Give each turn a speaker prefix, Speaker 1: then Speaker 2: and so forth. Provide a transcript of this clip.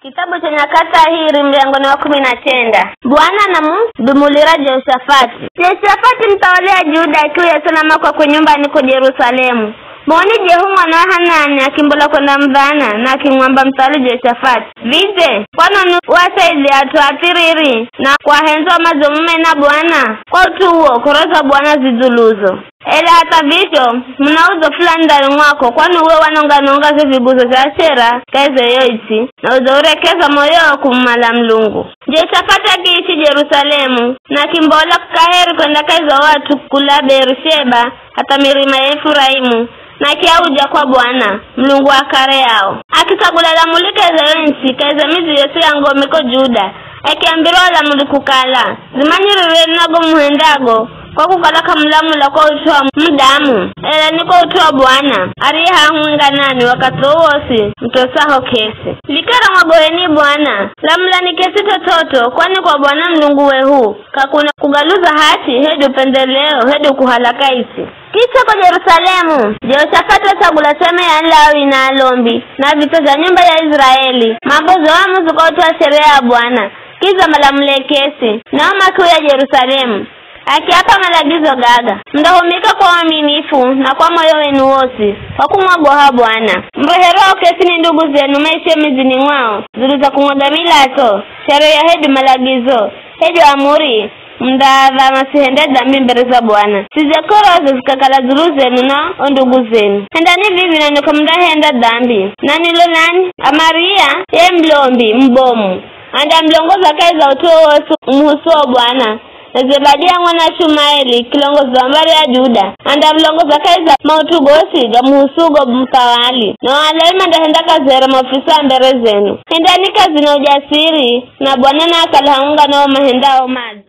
Speaker 1: Kitabu cha Nyakati hii mlango wa 19. Bwana na mdumulira Jehoshafati. Jehoshafati mtawalea Juda akiwa yasalama kwa nyumbani kwa Yerusalemu. Mwoni Jehu mwana Hanani akimbola kwenda mvana na akimwamba mtawali Jehoshafati. Vize, kwano wasaizi atuatiriri na kwa henzo mazumume na Bwana. Kwa utuo koroza Bwana ziduluzo. Ela hata vito, mnauzo fulani ndani mwako kwani uwe wanonga viguzo za Ashera kaize yoiti na uzaurekeza moyo kumala Mlungu. Jehoshafati akiishi Yerusalemu na kimbola kukaheri kwenda kaiza watu kula Beersheba hata milima ya Efraimu na kiauja kwa Bwana Mlungu wa kare yao. Akisagula la mulika za nchi kaiza mizi yote ya ngome ko Juda. Akiambirwa la mulikukala zimanyirire nago muhendago kwa kukalaka mlamula kwa utoa mdamu. Ela niko utoa Bwana ariha hunga nani wakati wosi mtosaho kesi. Likara magoeni Bwana lamula ni kesi tototo kwani kwa Bwana Mlungu wehu kakuna kugaluza hati hedu pendeleo hedu kuhalaka isi. Kisha kwa Yerusalemu Jehoshafati wasagula seme ya Lawi na Alombi na vito za nyumba ya Israeli mabozo wa muzu kwa utoa sheria ya Bwana kiza malamule kesi na makiu ya Yerusalemu. Akiapa malagizo gaga mdahumika kwa uaminifu na kwa moyo wenu wote wakumwagoha Bwana. Mroherao kesi ni ndugu zenu maishe mizini mwao zuluza kumwaga milato sheria hedu malagizo hedu amuri mdava masihende dhambi mbele za Bwana. Sizekoro zikakala zulu zenu na ndugu zenu. Hendani vivi na nuka mdahenda dhambi. Nanilo nani? Amaria ye mlombi mbomu. Anda mlongoza kaiza utuo wosu mhusuo Bwana. Zebadia mwana Shumaeli kilongozi wa mbari ya Juda. Anda mlongoza kaiza mautugosi ga mhusugo mtawali. Na walaima ndahendaka zera maofisa mbere zenu. Hendani kazi na ujasiri na Bwana na akalahaunga na mahendao mazi.